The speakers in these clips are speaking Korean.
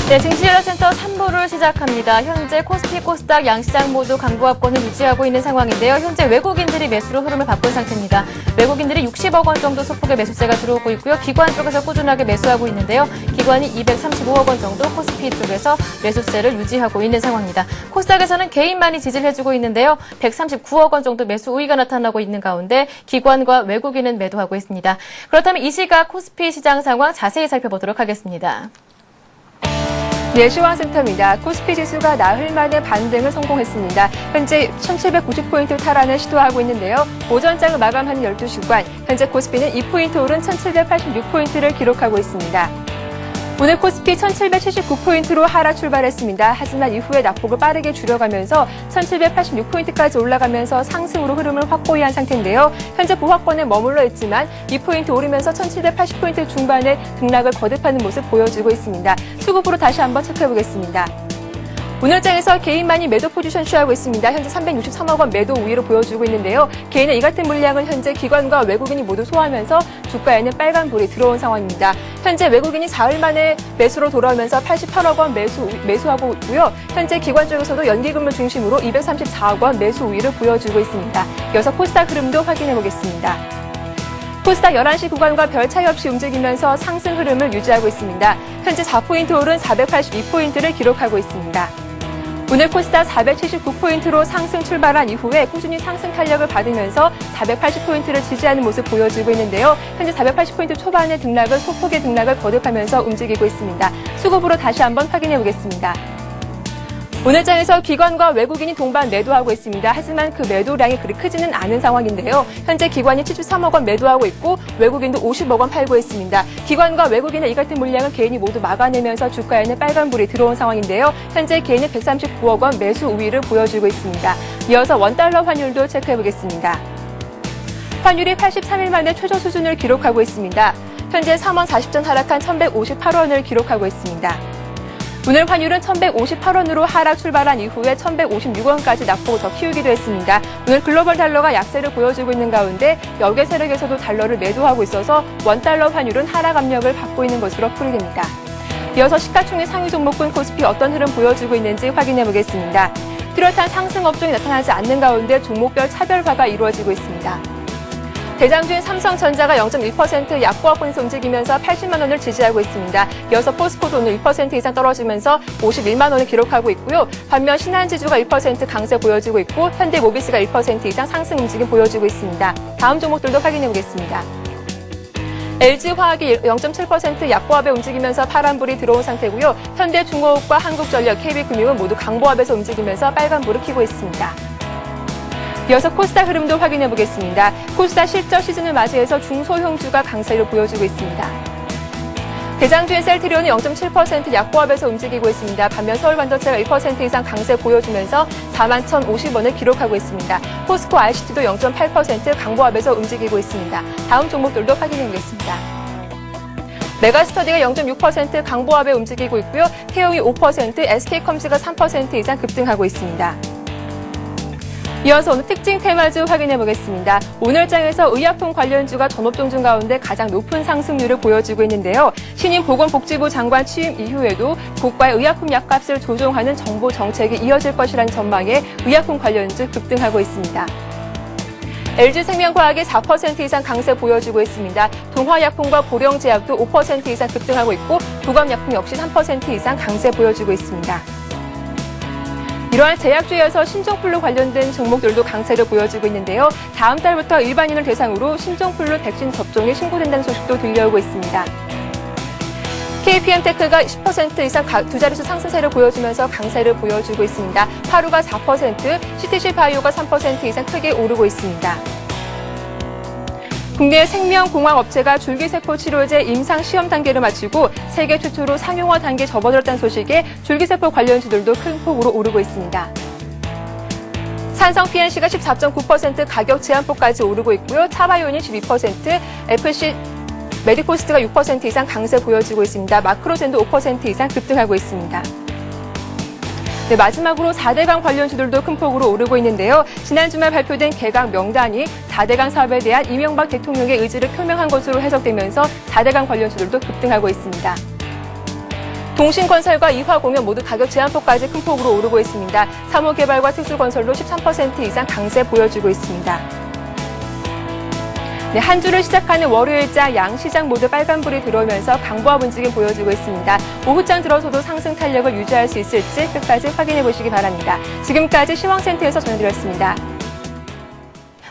네, 증시연락센터 3부를 시작합니다. 현재 코스피, 코스닥 양시장 모두 강보합권을 유지하고 있는 상황인데요. 현재 외국인들이 매수로 흐름을 바꾼 상태입니다. 외국인들이 60억 원 정도 소폭의 매수세가 들어오고 있고요. 기관 쪽에서 꾸준하게 매수하고 있는데요. 기관이 235억 원 정도 코스피 쪽에서 매수세를 유지하고 있는 상황입니다. 코스닥에서는 개인만이 지지를 해주고 있는데요. 139억 원 정도 매수 우위가 나타나고 있는 가운데 기관과 외국인은 매도하고 있습니다. 그렇다면 이 시각 코스피 시장 상황 자세히 살펴보도록 하겠습니다. 네, 시황센터입니다. 코스피 지수가 나흘 만에 반등을 성공했습니다. 현재 1790포인트 탈환을 시도하고 있는데요. 오전장을 마감하는 12시간, 현재 코스피는 2포인트 오른 1786포인트를 기록하고 있습니다. 오늘 코스피 1779포인트로 하락 출발했습니다. 하지만 이후에 낙폭을 빠르게 줄여가면서 1786포인트까지 올라가면서 상승으로 흐름을 확고히 한 상태인데요. 현재 보합권에 머물러 있지만 2포인트 오르면서 1780포인트 중반에 등락을 거듭하는 모습 보여주고 있습니다. 수급으로 다시 한번 체크해보겠습니다. 오늘장에서 개인만이 매도 포지션 취하고 있습니다. 현재 363억 원 매도 우위로 보여주고 있는데요. 개인의 이 같은 물량을 현재 기관과 외국인이 모두 소화하면서 주가에는 빨간불이 들어온 상황입니다. 현재 외국인이 4일 만에 매수로 돌아오면서 88억 원 매수하고 있고요. 현재 기관 쪽에서도 연기금을 중심으로 234억 원 매수 우위를 보여주고 있습니다. 이어서 코스닥 흐름도 확인해 보겠습니다. 코스닥 11시 구간과 별 차이 없이 움직이면서 상승 흐름을 유지하고 있습니다. 현재 4포인트 오른 482포인트를 기록하고 있습니다. 오늘 코스닥 479포인트로 상승 출발한 이후에 꾸준히 상승 탄력을 받으면서 480포인트를 지지하는 모습 보여주고 있는데요. 현재 480포인트 초반의 등락을 소폭의 등락을 거듭하면서 움직이고 있습니다. 수급으로 다시 한번 확인해 보겠습니다. 오늘장에서 기관과 외국인이 동반 매도하고 있습니다. 하지만 그 매도량이 그리 크지는 않은 상황인데요. 현재 기관이 73억 원 매도하고 있고 외국인도 50억 원 팔고 있습니다. 기관과 외국인의 이 같은 물량을 개인이 모두 막아내면서 주가에는 빨간불이 들어온 상황인데요. 현재 개인은 139억 원 매수 우위를 보여주고 있습니다. 이어서 원달러 환율도 체크해보겠습니다. 환율이 83일 만에 최저 수준을 기록하고 있습니다. 현재 3원 40전 하락한 1158원을 기록하고 있습니다. 오늘 환율은 1158원으로 하락 출발한 이후에 1156원까지 낙폭을 더 키우기도 했습니다. 오늘 글로벌 달러가 약세를 보여주고 있는 가운데 역외 세력에서도 달러를 매도하고 있어서 원달러 환율은 하락 압력을 받고 있는 것으로 풀이됩니다. 이어서 시가총액 상위 종목군 코스피 어떤 흐름 보여주고 있는지 확인해 보겠습니다. 뚜렷한 상승 업종이 나타나지 않는 가운데 종목별 차별화가 이루어지고 있습니다. 대장주인 삼성전자가 0.1% 약보합권에서 움직이면서 80만 원을 지지하고 있습니다. 이어서 포스코도 오늘 1% 이상 떨어지면서 51만 원을 기록하고 있고요. 반면 신한지주가 1% 강세 보여주고 있고 현대모비스가 1% 이상 상승 움직임 보여주고 있습니다. 다음 종목들도 확인해 보겠습니다. LG화학이 0.7% 약보합에 움직이면서 파란불이 들어온 상태고요. 현대중공업과 한국전력, KB금융은 모두 강보합에서 움직이면서 빨간불을 켜고 있습니다. 이어서 코스닥 흐름도 확인해 보겠습니다. 코스닥 실적 시즌을 맞이해서 중소형주가 강세를 보여주고 있습니다. 대장주인 셀트리온은 0.7% 약보합에서 움직이고 있습니다. 반면 서울반도체가 1% 이상 강세 보여주면서 41,050원을 기록하고 있습니다. 포스코 ICT도 0.8% 강보합에서 움직이고 있습니다. 다음 종목들도 확인해 보겠습니다. 메가스터디가 0.6% 강보합에 움직이고 있고요. 태용이 5%, SK컴스가 3% 이상 급등하고 있습니다. 이어서 오늘 특징 테마주 확인해 보겠습니다. 오늘장에서 의약품 관련주가 전업종 중 가운데 가장 높은 상승률을 보여주고 있는데요. 신임 보건복지부 장관 취임 이후에도 국가의 의약품 약값을 조정하는 정부 정책이 이어질 것이라는 전망에 의약품 관련주 급등하고 있습니다. LG생명과학이 4% 이상 강세 보여주고 있습니다. 동화약품과 고령제약도 5% 이상 급등하고 있고 부검약품 역시 3% 이상 강세 보여주고 있습니다. 이러한 제약주에서 신종플루 관련된 종목들도 강세를 보여주고 있는데요. 다음 달부터 일반인을 대상으로 신종플루 백신 접종이 신고된다는 소식도 들려오고 있습니다. KPM테크가 10% 이상 두 자릿수 상승세를 보여주면서 강세를 보여주고 있습니다. 파루가 4%, CTC바이오가 3% 이상 크게 오르고 있습니다. 국내 생명공학업체가 줄기세포 치료제 임상 시험 단계를 마치고 세계 최초로 상용화 단계에 접어들었다는 소식에 줄기세포 관련주들도 큰 폭으로 오르고 있습니다. 산성 PNC가 14.9% 가격 제한폭까지 오르고 있고요. 차바이오니 12%, FC 메디코스트가 6% 이상 강세 보여주고 있습니다. 마크로젠도 5% 이상 급등하고 있습니다. 네, 마지막으로 4대강 관련주들도 큰 폭으로 오르고 있는데요. 지난 주말 발표된 개강 명단이 4대강 사업에 대한 이명박 대통령의 의지를 표명한 것으로 해석되면서 4대강 관련주들도 급등하고 있습니다. 동신건설과 이화공연 모두 가격 제한폭까지 큰 폭으로 오르고 있습니다. 사무개발과 특수건설로 13% 이상 강세 보여주고 있습니다. 네, 한 주를 시작하는 월요일장 양시장 모두 빨간불이 들어오면서 강보합 움직임 보여주고 있습니다. 오후장 들어서도 상승 탄력을 유지할 수 있을지 끝까지 확인해 보시기 바랍니다. 지금까지 시황센터에서 전해드렸습니다.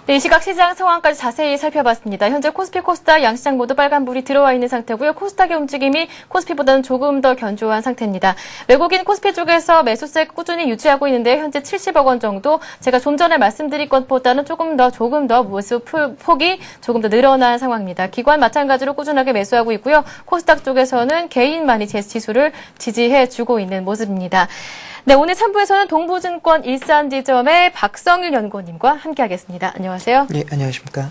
네, 이 시각 시장 상황까지 자세히 살펴봤습니다. 현재 코스피, 코스닥 양시장 모두 빨간불이 들어와 있는 상태고요. 코스닥의 움직임이 코스피보다는 조금 더 견조한 상태입니다. 외국인 코스피 쪽에서 매수세 꾸준히 유지하고 있는데 현재 70억 원 정도, 제가 좀 전에 말씀드린 것보다는 조금 더 매수 폭이 조금 더 늘어난 상황입니다. 기관 마찬가지로 꾸준하게 매수하고 있고요. 코스닥 쪽에서는 개인만이 지수를 지지해주고 있는 모습입니다. 네, 오늘 3부에서는 동부증권 일산지점의 박성일 연구원님과 함께하겠습니다. 안녕하세요. 예, 안녕하십니까.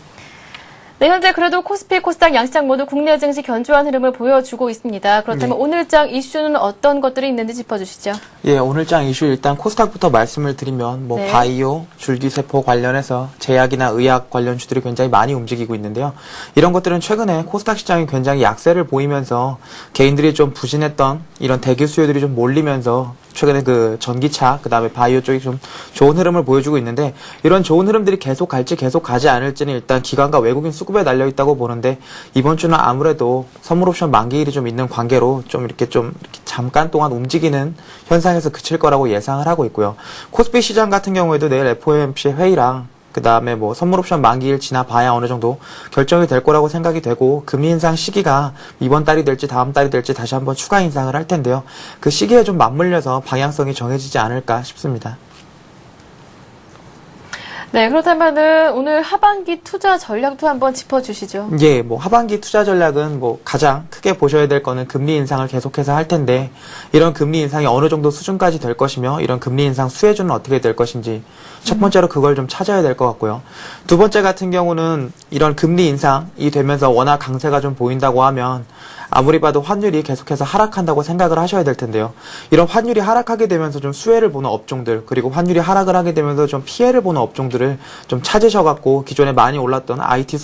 네, 현재 그래도 코스피, 코스닥 양시장 모두 국내 증시 견조한 흐름을 보여주고 있습니다. 그렇다면 네. 오늘장 이슈는 어떤 것들이 있는지 짚어주시죠. 예, 오늘장 이슈 일단 코스닥부터 말씀을 드리면 네. 바이오, 줄기세포 관련해서 제약이나 의약 관련 주들이 굉장히 많이 움직이고 있는데요. 이런 것들은 최근에 코스닥 시장이 굉장히 약세를 보이면서 개인들이 좀 부진했던 이런 대기 수요들이 좀 몰리면서 최근에 그 전기차, 그 다음에 바이오 쪽이 좀 좋은 흐름을 보여주고 있는데, 이런 좋은 흐름들이 계속 갈지 계속 가지 않을지는 일단 기관과 외국인 수급에 달려있다고 보는데, 이번 주는 아무래도 선물옵션 만기일이 좀 있는 관계로 좀 이렇게 잠깐 동안 움직이는 현상에서 그칠 거라고 예상을 하고 있고요. 코스피 시장 같은 경우에도 내일 FOMC 회의랑 그 다음에 선물옵션 만기일 지나봐야 어느 정도 결정이 될 거라고 생각이 되고, 금리 인상 시기가 이번 달이 될지 다음 달이 될지 다시 한번 추가 인상을 할 텐데요. 그 시기에 좀 맞물려서 방향성이 정해지지 않을까 싶습니다. 네, 그렇다면은 오늘 하반기 투자 전략도 한번 짚어주시죠. 예, 하반기 투자 전략은 가장 크게 보셔야 될 거는 금리 인상을 계속해서 할 텐데, 이런 금리 인상이 어느 정도 수준까지 될 것이며, 이런 금리 인상 수혜주는 어떻게 될 것인지, 첫 번째로 그걸 좀 찾아야 될 것 같고요. 두 번째 같은 경우는 이런 금리 인상이 되면서 워낙 강세가 좀 보인다고 하면, 아무리 봐도 환율이 계속해서 하락한다고 생각을 하셔야 될 텐데요. 이런 환율이 하락하게 되면서 좀 수혜를 보는 업종들, 그리고 환율이 하락을 하게 되면서 좀 피해를 보는 업종들을 좀 찾으셔갖고, 기존에 많이 올랐던 IT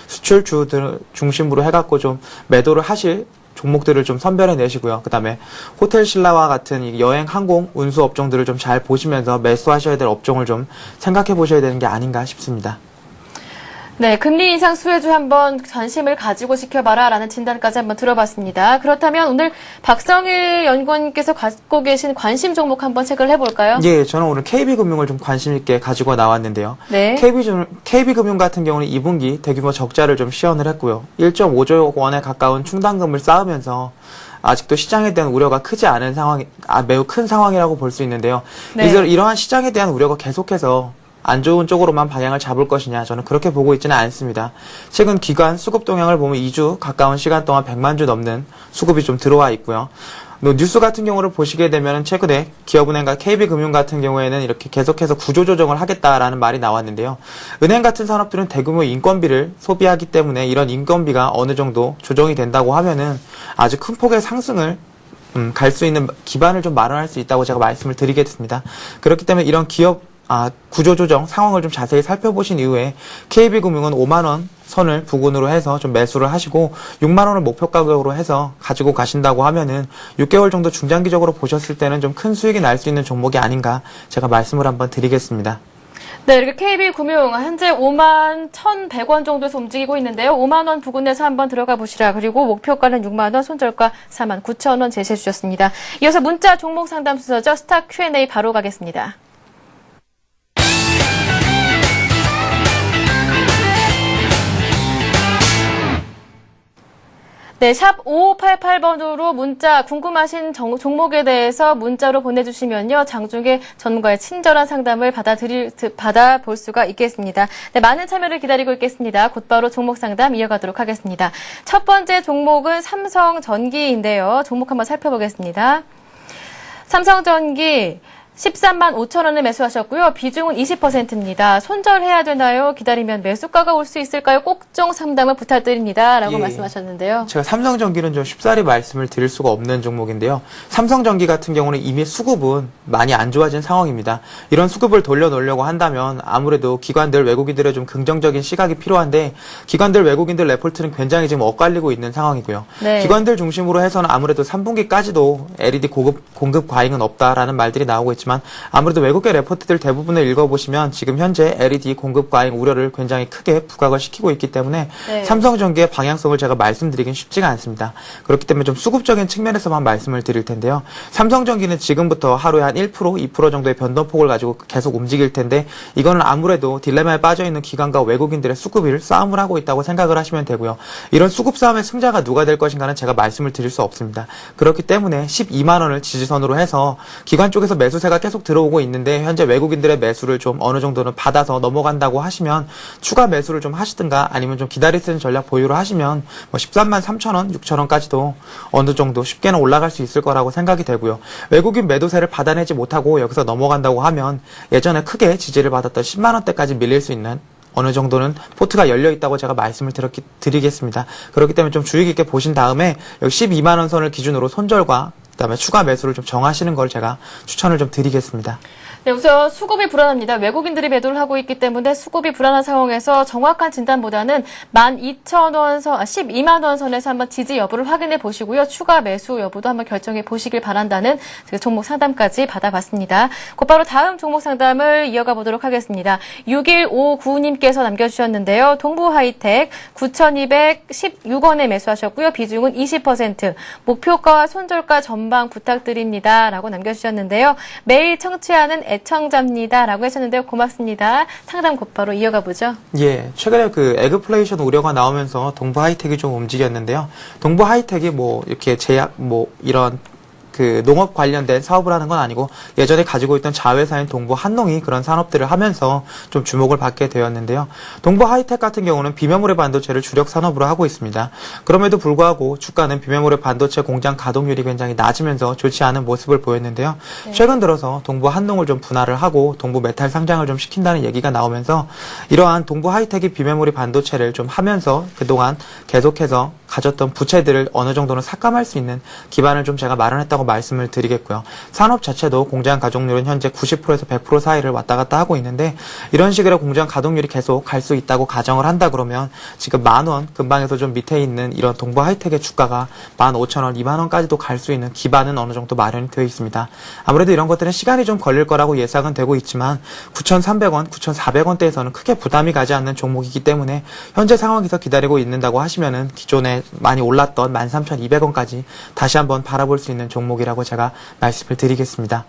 수출주들 중심으로 해갖고 좀 매도를 하실 종목들을 좀 선별해 내시고요. 그 다음에 호텔 신라와 같은 이 여행, 항공, 운수 업종들을 좀 잘 보시면서 매수하셔야 될 업종을 좀 생각해 보셔야 되는 게 아닌가 싶습니다. 네, 금리 인상 수혜주 한번 관심을 가지고 지켜봐라 라는 진단까지 한번 들어봤습니다. 그렇다면 오늘 박성일 연구원님께서 갖고 계신 관심 종목 한번 체크를 해볼까요? 예, 저는 오늘 KB금융을 좀 관심 있게 가지고 나왔는데요. 네. KB금융 같은 경우는 2분기 대규모 적자를 좀 시현을 했고요. 1.5조 원에 가까운 충당금을 쌓으면서 아직도 시장에 대한 우려가 크지 않은 상황, 매우 큰 상황이라고 볼 수 있는데요. 네. 이러한 시장에 대한 우려가 계속해서 안 좋은 쪽으로만 방향을 잡을 것이냐, 저는 그렇게 보고 있지는 않습니다. 최근 기관 수급 동향을 보면 2주 가까운 시간 동안 100만 주 넘는 수급이 좀 들어와 있고요. 뉴스 같은 경우를 보시게 되면 최근에 기업은행과 KB금융 같은 경우에는 이렇게 계속해서 구조조정을 하겠다라는 말이 나왔는데요. 은행 같은 산업들은 대규모 인건비를 소비하기 때문에 이런 인건비가 어느 정도 조정이 된다고 하면은 아주 큰 폭의 상승을 갈 수 있는 기반을 좀 마련할 수 있다고 제가 말씀을 드리겠습니다. 그렇기 때문에 이런 구조조정 상황을 좀 자세히 살펴보신 이후에 KB금융은 5만원 선을 부근으로 해서 좀 매수를 하시고 6만원을 목표 가격으로 해서 가지고 가신다고 하면은 6개월 정도 중장기적으로 보셨을 때는 좀 큰 수익이 날 수 있는 종목이 아닌가 제가 말씀을 한번 드리겠습니다. 네, 이렇게 KB금융 현재 5만 1,100원 정도에서 움직이고 있는데요. 5만 원 부근에서 한번 들어가 보시라. 그리고 목표가는 6만 원, 손절가 4만 9천 원 제시해 주셨습니다. 이어서 문자 종목 상담 순서죠. 스타 Q&A 바로 가겠습니다. 네, 샵 5588번으로 문자 궁금하신 종목에 대해서 문자로 보내주시면요. 장중에 전문가의 친절한 상담을 받아볼 수가 있겠습니다. 네, 많은 참여를 기다리고 있겠습니다. 곧바로 종목 상담 이어가도록 하겠습니다. 첫 번째 종목은 삼성전기인데요. 종목 한번 살펴보겠습니다. 삼성전기 13만 5천 원에 매수하셨고요. 비중은 20%입니다. 손절해야 되나요? 기다리면 매수가가 올 수 있을까요? 꼭 좀 상담을 부탁드립니다. 라고 예. 말씀하셨는데요. 제가 삼성전기는 좀 쉽사리 말씀을 드릴 수가 없는 종목인데요. 삼성전기 같은 경우는 이미 수급은 많이 안 좋아진 상황입니다. 이런 수급을 돌려놓으려고 한다면 아무래도 기관들, 외국인들의 좀 긍정적인 시각이 필요한데 기관들, 외국인들 레포트는 굉장히 지금 엇갈리고 있는 상황이고요. 네. 기관들 중심으로 해서는 아무래도 3분기까지도 LED 공급 과잉은 없다라는 말들이 나오고 있지만 아무래도 외국계 레포트들 대부분을 읽어보시면 지금 현재 LED 공급 과잉 우려를 굉장히 크게 부각을 시키고 있기 때문에 네. 삼성전기의 방향성을 제가 말씀드리긴 쉽지가 않습니다. 그렇기 때문에 좀 수급적인 측면에서만 말씀을 드릴 텐데요. 삼성전기는 지금부터 하루에 한 1%, 2% 정도의 변동폭을 가지고 계속 움직일 텐데 이거는 아무래도 딜레마에 빠져있는 기관과 외국인들의 수급을 싸움을 하고 있다고 생각을 하시면 되고요. 이런 수급 싸움의 승자가 누가 될 것인가는 제가 말씀을 드릴 수 없습니다. 그렇기 때문에 12만 원을 지지선으로 해서 기관 쪽에서 매수세가 계속 들어오고 있는데 현재 외국인들의 매수를 좀 어느 정도는 받아서 넘어간다고 하시면 추가 매수를 좀 하시든가 아니면 좀 기다릴 수 있는 전략 보유를 하시면 뭐 13만 3천 원, 6천 원까지도 어느 정도 쉽게는 올라갈 수 있을 거라고 생각이 되고요. 외국인 매도세를 받아내지 못하고 여기서 넘어간다고 하면 예전에 크게 지지를 받았던 10만 원대까지 밀릴 수 있는 어느 정도는 포트가 열려 있다고 제가 말씀을 드리겠습니다. 그렇기 때문에 좀 주의 깊게 보신 다음에 여기 12만 원 선을 기준으로 손절과 그다음에 추가 매수를 좀 정하시는 걸 제가 추천을 좀 드리겠습니다. 네, 우선 수급이 불안합니다. 외국인들이 매도를 하고 있기 때문에 수급이 불안한 상황에서 정확한 진단보다는 12,000원 선, 12만 원 선에서 한번 지지 여부를 확인해 보시고요. 추가 매수 여부도 한번 결정해 보시길 바란다는 종목 상담까지 받아봤습니다. 곧바로 다음 종목 상담을 이어가 보도록 하겠습니다. 6159님께서 남겨주셨는데요. 동부하이텍 9,216원에 매수하셨고요. 비중은 20%. 목표가와 손절가 전방 부탁드립니다. 라고 남겨주셨는데요. 매일 청취하는 애청자입니다. 라고 하셨는데요. 고맙습니다. 상담 곧바로 이어가 보죠. 예, 최근에 그 에그플레이션 우려가 나오면서 동부 하이텍이 좀 움직였는데요. 동부 하이텍이 뭐 이렇게 제약 뭐 이런 그 농업 관련된 사업을 하는 건 아니고 예전에 가지고 있던 자회사인 동부 한농이 그런 산업들을 하면서 좀 주목을 받게 되었는데요. 동부 하이텍 같은 경우는 비메모리 반도체를 주력 산업으로 하고 있습니다. 그럼에도 불구하고 주가는 비메모리 반도체 공장 가동률이 굉장히 낮으면서 좋지 않은 모습을 보였는데요. 네. 최근 들어서 동부 한농을 좀 분할을 하고 동부 메탈 상장을 좀 시킨다는 얘기가 나오면서 이러한 동부 하이텍이 비메모리 반도체를 좀 하면서 그동안 계속해서 가졌던 부채들을 어느 정도는 삭감할 수 있는 기반을 좀 제가 마련했다고 말씀을 드리겠고요. 산업 자체도 공장 가동률은 현재 90%에서 100% 사이를 왔다 갔다 하고 있는데 이런 식으로 공장 가동률이 계속 갈 수 있다고 가정을 한다 그러면 지금 10,000원 근방에서 좀 밑에 있는 이런 동부 하이텍의 주가가 15,000원, 20,000원까지도 갈 수 있는 기반은 어느 정도 마련이 되어 있습니다. 아무래도 이런 것들은 시간이 좀 걸릴 거라고 예상은 되고 있지만 9,300원, 9,400원대에서는 크게 부담이 가지 않는 종목이기 때문에 현재 상황에서 기다리고 있는다고 하시면은 기존에 많이 올랐던 13,200원까지 다시 한번 바라볼 수 있는 종목이라고 제가 말씀을 드리겠습니다.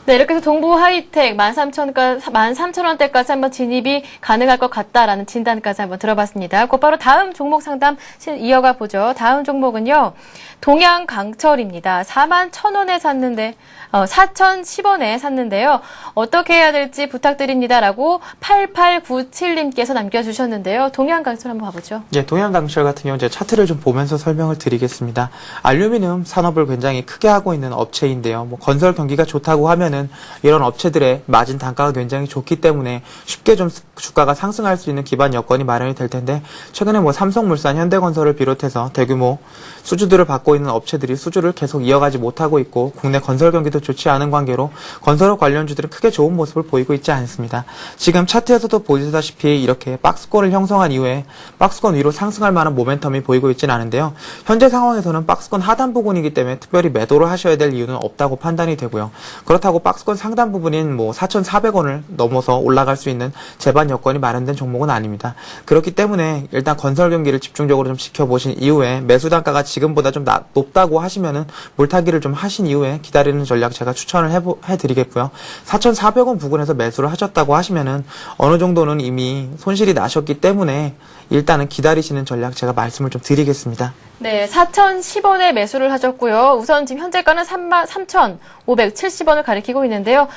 네, 이렇게 해서 동부 하이텍 13,000원대까지 한번 진입이 가능할 것 같다라는 진단까지 한번 들어봤습니다. 곧바로 다음 종목 상담 이어가 보죠. 다음 종목은요. 동양강철입니다. 41,000원에 샀는데 4,010원에 샀는데요. 어떻게 해야 될지 부탁드립니다라고 8897님께서 남겨주셨는데요. 동양강철 한번 봐보죠. 예, 동양강철 같은 경우 제가 차트를 좀 보면서 설명을 드리겠습니다. 알루미늄 산업을 굉장히 크게 하고 있는 업체인데요. 뭐 건설 경기가 좋다고 하면은 이런 업체들의 마진 단가가 굉장히 좋기 때문에 쉽게 좀 주가가 상승할 수 있는 기반 여건이 마련이 될 텐데 최근에 뭐 삼성물산, 현대건설을 비롯해서 대규모 수주들을 받고 있는 업체들이 수주를 계속 이어가지 못하고 있고 국내 건설 경기도 좋지 않은 관계로 건설업 관련주들은 크게 좋은 모습을 보이고 있지 않습니다. 지금 차트에서도 보시다시피 이렇게 박스권을 형성한 이후에 박스권 위로 상승할 만한 모멘텀이 보이고 있지는 않은데요. 현재 상황에서는 박스권 하단 부분이기 때문에 특별히 매도를 하셔야 될 이유는 없다고 판단이 되고요. 그렇다고 박스권 상단 부분인 뭐 4,400원을 넘어서 올라갈 수 있는 재반 여건이 마련된 종목은 아닙니다. 그렇기 때문에 일단 건설 경기를 집중적으로 좀 지켜보신 이후에 매수 단가가 지금보다 좀 높다고 하시면은 물타기를 좀 하신 이후에 기다리는 전략 제가 추천을 해드리겠고요. 4,400원 부근에서 매수를 하셨다고 하시면은 어느 정도는 이미 손실이 나셨기 때문에 일단은 기다리시는 전략 제가 말씀을 좀 드리겠습니다. 네, 4,010원에 매수를 하셨고요. 우선 지금 현재가는 33,570원을 가리키고 있는데요.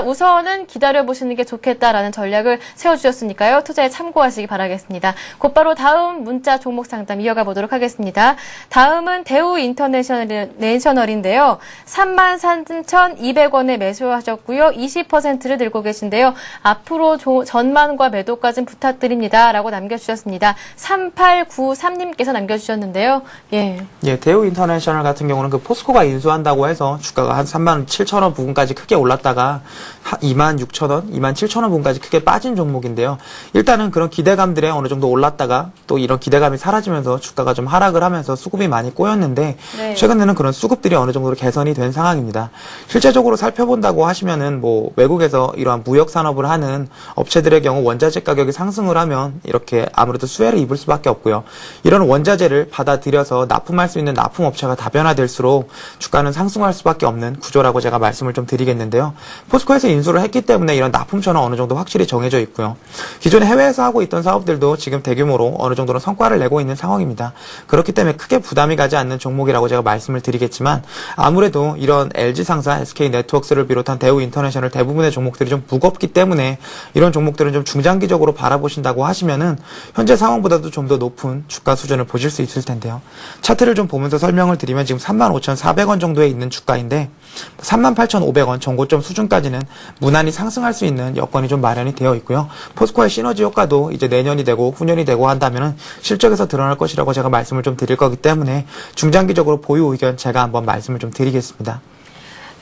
우선은 기다려보시는 게 좋겠다라는 전략을 세워주셨으니까요. 투자에 참고하시기 바라겠습니다. 곧바로 다음 문자 종목 상담 이어가 보도록 하겠습니다. 다음은 대우 인터내셔널인데요. 33,200원에 매수하셨고요. 20%를 들고 계신데요. 앞으로 전망과 매도까지 부탁드립니다. 라고 남겨주셨습니다. 3893님께서 남겨주셨는데요. 예, 대우 인터내셔널 같은 경우는 그 포스코가 인수한다고 해서 주가가 한 37,000원 부근까지 크게 올랐다가 26,000원, 27,000원 부근까지 크게 빠진 종목인데요. 일단은 그런 기대감들에 어느 정도 올랐다가 또 이런 기대감이 사라지면서 주가가 좀 하락을 하면서 수급이 많이 꼬였는데 네. 최근에는 그런 수급들이 어느 정도로 개선이 된 상황입니다. 실제적으로 살펴본다고 하시면은 뭐 외국에서 이러한 무역 산업을 하는 업체들의 경우 원자재 가격이 상승을 하면 이렇게 아무래도 수혜를 입을 수밖에 없고요. 이런 원자재를 받아들여서 납품할 수 있는 납품업체가 다변화될수록 주가는 상승할 수밖에 없는 구조라고 제가 말씀을 좀 드리겠는데요. 포스코에서 인수를 했기 때문에 이런 납품처는 어느 정도 확실히 정해져 있고요. 기존에 해외에서 하고 있던 사업들도 지금 대규모로 어느 정도는 성과를 내고 있는 상황입니다. 그렇기 때문에 크게 부담이 가지 않는 종목이라고 제가 말씀을 드리겠지만 아무래도 이런 LG상사, SK네트워크스를 비롯한 대우 인터내셔널 대부분의 종목들이 좀 무겁기 때문에 이런 종목들은 좀 중장기적으로 바라보신다고 하시면은 현재 상황보다도 좀 더 높은 주가 수준을 보실 수 있을 텐데요. 차트를 좀 보면서 설명을 드리면 지금 35,400원 정도에 있는 주가인데 38,500원 전고점 수준까지는 무난히 상승할 수 있는 여건이 좀 마련이 되어 있고요. 포스코의 시너지 효과도 이제 내년이 되고 후년이 되고 한다면은 실적에서 드러날 것이라고 제가 말씀을 좀 드릴 거기 때문에 중장기적으로 보유 의견 제가 한번 말씀을 좀 드리겠습니다.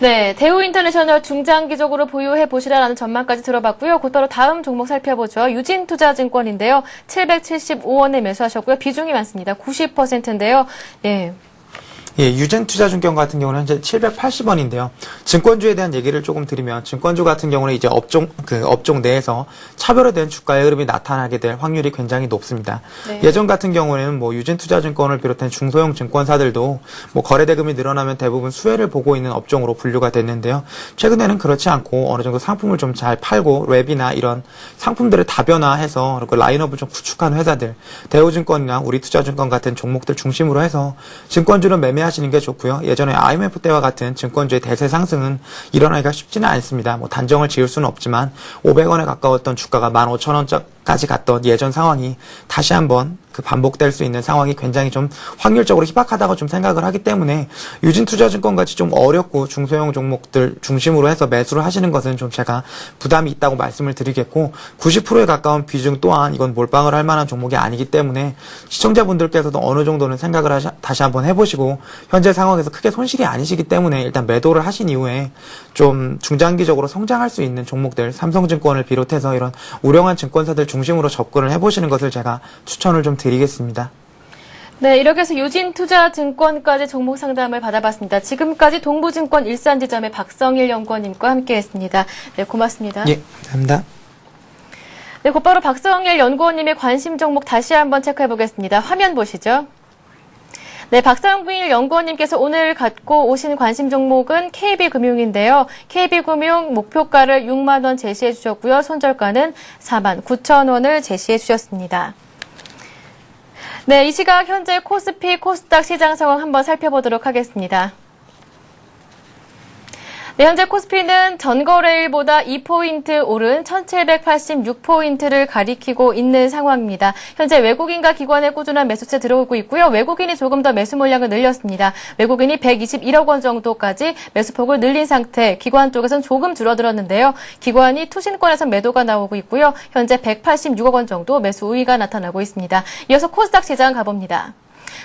네, 대우 인터내셔널 중장기적으로 보유해 보시라라는 전망까지 들어봤고요. 곧바로 다음 종목 살펴보죠. 유진투자증권인데요. 775원에 매수하셨고요. 비중이 많습니다. 90%인데요. 네. 유진투자증권 같은 경우는 현재 780원인데요. 증권주에 대한 얘기를 조금 드리면 증권주 같은 경우는 이제 업종 내에서 차별화된 주가의 흐름이 나타나게 될 확률이 굉장히 높습니다. 네. 예전 같은 경우에는 뭐 유진투자증권을 비롯한 중소형 증권사들도 뭐 거래대금이 늘어나면 대부분 수혜를 보고 있는 업종으로 분류가 됐는데요. 최근에는 그렇지 않고 어느 정도 상품을 좀 잘 팔고 랩이나 이런 상품들을 다변화해서 그리고 라인업을 좀 구축한 회사들, 대우증권이나 우리투자증권 같은 종목들 중심으로 해서 증권주는 매매하시는 게 좋고요. 예전에 IMF 때와 같은 증권주의 대세 상승은 일어나기가 쉽지는 않습니다. 뭐 단정을 지을 수는 없지만 500원에 가까웠던 주가가 15,000원까지 갔던 예전 상황이 다시 한번 그 반복될 수 있는 상황이 굉장히 좀 확률적으로 희박하다고 좀 생각을 하기 때문에 유진투자증권 같이 좀 어렵고 중소형 종목들 중심으로 해서 매수를 하시는 것은 좀 제가 부담이 있다고 말씀을 드리겠고 90%에 가까운 비중 또한 이건 몰빵을 할 만한 종목이 아니기 때문에 시청자분들께서도 어느 정도는 생각을 다시 한번 해보시고 현재 상황에서 크게 손실이 아니시기 때문에 일단 매도를 하신 이후에 좀 중장기적으로 성장할 수 있는 종목들 삼성증권을 비롯해서 이런 우량한 증권사들 중심으로 접근을 해보시는 것을 제가 추천을 좀 드리겠습니다. 네, 이렇게 해서 유진투자증권까지 종목 상담을 받아봤습니다. 지금까지 동부증권 일산지점의 박성일 연구원님과 함께했습니다. 네, 고맙습니다. 예, 감사합니다. 네, 곧바로 박성일 연구원님의 관심 종목 다시 한번 체크해보겠습니다. 화면 보시죠. 네, 박성일 연구원님께서 오늘 갖고 오신 관심 종목은 KB금융인데요. KB금융 목표가를 6만 원 제시해 주셨고요. 손절가는 4만 9천 원을 제시해 주셨습니다. 네, 이 시각 현재 코스피, 코스닥 시장 상황 한번 살펴보도록 하겠습니다. 네, 현재 코스피는 전거래일보다 2포인트 오른 1786포인트를 가리키고 있는 상황입니다. 현재 외국인과 기관의 꾸준한 매수세 들어오고 있고요. 외국인이 조금 더 매수 물량을 늘렸습니다. 외국인이 121억 원 정도까지 매수폭을 늘린 상태, 기관 쪽에서는 조금 줄어들었는데요. 기관이 투신권에서 매도가 나오고 있고요. 현재 186억 원 정도 매수 우위가 나타나고 있습니다. 이어서 코스닥 시장 가봅니다.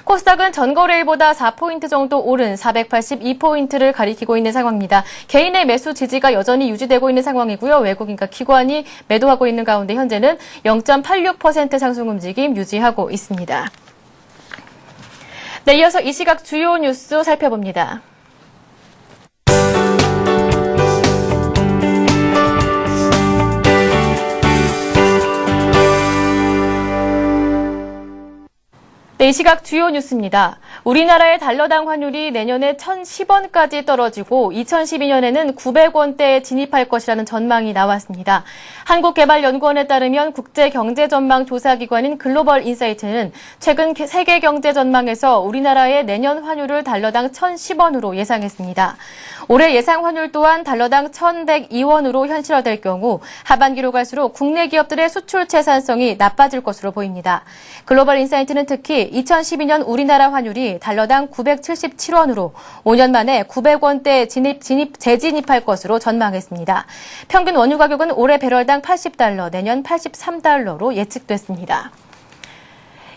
코스닥은 전거래일보다 4포인트 정도 오른 482포인트를 가리키고 있는 상황입니다. 개인의 매수 지지가 여전히 유지되고 있는 상황이고요. 외국인과 기관이 매도하고 있는 가운데 현재는 0.86% 상승 움직임 유지하고 있습니다. 네, 이어서 이 시각 주요 뉴스 살펴봅니다. 네, 이 시각 주요 뉴스입니다. 우리나라의 달러당 환율이 내년에 1,010원까지 떨어지고 2012년에는 900원대에 진입할 것이라는 전망이 나왔습니다. 한국개발연구원에 따르면 국제경제전망조사기관인 글로벌 인사이트는 최근 세계경제전망에서 우리나라의 내년 환율을 달러당 1,010원으로 예상했습니다. 올해 예상 환율 또한 달러당 1,102원으로 현실화될 경우 하반기로 갈수록 국내 기업들의 수출 채산성이 나빠질 것으로 보입니다. 글로벌 인사이트는 특히 2012년 우리나라 환율이 달러당 977원으로 5년 만에 900원대 재진입할 것으로 전망했습니다. 평균 원유 가격은 올해 배럴당 80달러, 내년 83달러로 예측됐습니다.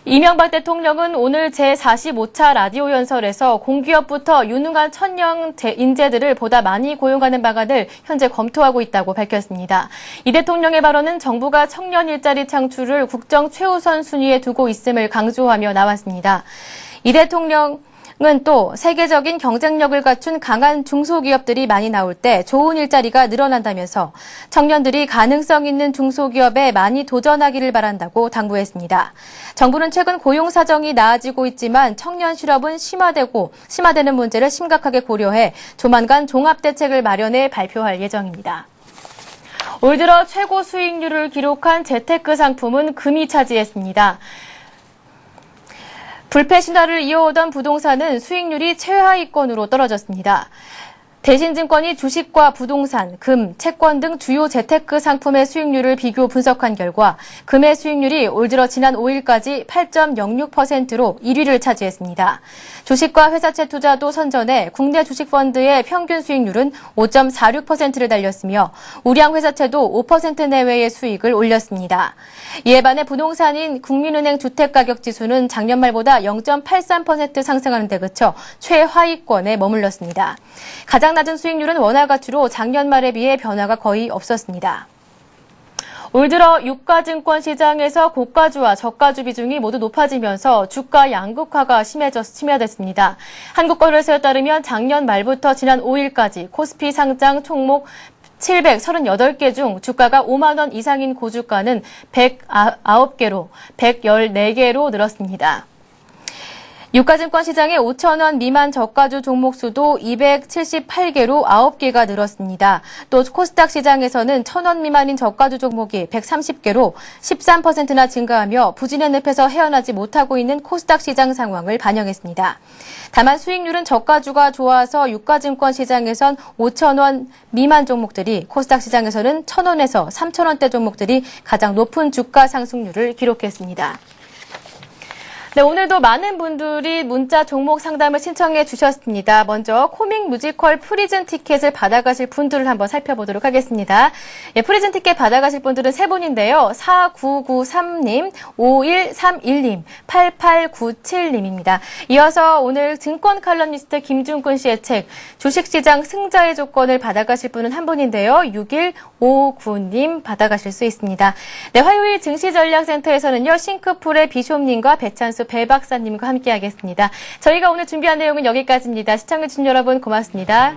이명박 대통령은 오늘 제45차 라디오 연설에서 공기업부터 유능한 천령 인재들을 보다 많이 고용하는 방안을 현재 검토하고 있다고 밝혔습니다. 이 대통령의 발언은 정부가 청년 일자리 창출을 국정 최우선 순위에 두고 있음을 강조하며 나왔습니다. 이 대통령은 또 세계적인 경쟁력을 갖춘 강한 중소기업들이 많이 나올 때 좋은 일자리가 늘어난다면서 청년들이 가능성 있는 중소기업에 많이 도전하기를 바란다고 당부했습니다. 정부는 최근 고용 사정이 나아지고 있지만 청년 실업은 심화되는 문제를 심각하게 고려해 조만간 종합대책을 마련해 발표할 예정입니다. 올 들어 최고 수익률을 기록한 재테크 상품은 금이 차지했습니다. 불패 신화를 이어오던 부동산은 수익률이 최하위권으로 떨어졌습니다. 대신증권이 주식과 부동산, 금, 채권 등 주요 재테크 상품의 수익률을 비교 분석한 결과 금의 수익률이 올 들어 지난 5일까지 8.06%로 1위를 차지했습니다. 주식과 회사채 투자도 선전해 국내 주식펀드의 평균 수익률은 5.46%를 달렸으며 우량 회사채도 5% 내외의 수익을 올렸습니다. 이에 반해 부동산인 국민은행 주택가격지수는 작년 말보다 0.83% 상승하는 데 그쳐 최하위권에 머물렀습니다. 가장 낮은 수익률은 원화 가치로 작년 말에 비해 변화가 거의 없었습니다. 올 들어 유가증권 시장에서 고가주와 저가주 비중이 모두 높아지면서 주가 양극화가 심화됐습니다. 한국거래소에 따르면 작년 말부터 지난 5일까지 코스피 상장 총목 738개 중 주가가 5만 원 이상인 고주가는 109개로 114개로 늘었습니다. 유가증권 시장의 5천 원 미만 저가주 종목 수도 278개로 9개가 늘었습니다. 또 코스닥 시장에서는 1,000원 미만인 저가주 종목이 130개로 13%나 증가하며 부진의 늪에서 헤어나지 못하고 있는 코스닥 시장 상황을 반영했습니다. 다만 수익률은 저가주가 좋아서 유가증권 시장에선 5,000원 미만 종목들이, 코스닥 시장에서는 1,000원에서 3,000원대 종목들이 가장 높은 주가 상승률을 기록했습니다. 네, 오늘도 많은 분들이 문자 종목 상담을 신청해 주셨습니다. 먼저 코믹 뮤지컬 프리즌 티켓을 받아가실 분들을 한번 살펴보도록 하겠습니다. 예, 프리즌 티켓 받아가실 분들은 세 분인데요. 4993님, 5131님, 8897님입니다. 이어서 오늘 증권 칼럼니스트 김준근 씨의 책 주식시장 승자의 조건을 받아가실 분은 한 분인데요. 6159님 받아가실 수 있습니다. 네, 화요일 증시전략센터에서는요. 싱크풀의 비숍님과 배찬수 배 박사님과 함께하겠습니다. 저희가 오늘 준비한 내용은 여기까지입니다. 시청해주신 여러분 고맙습니다.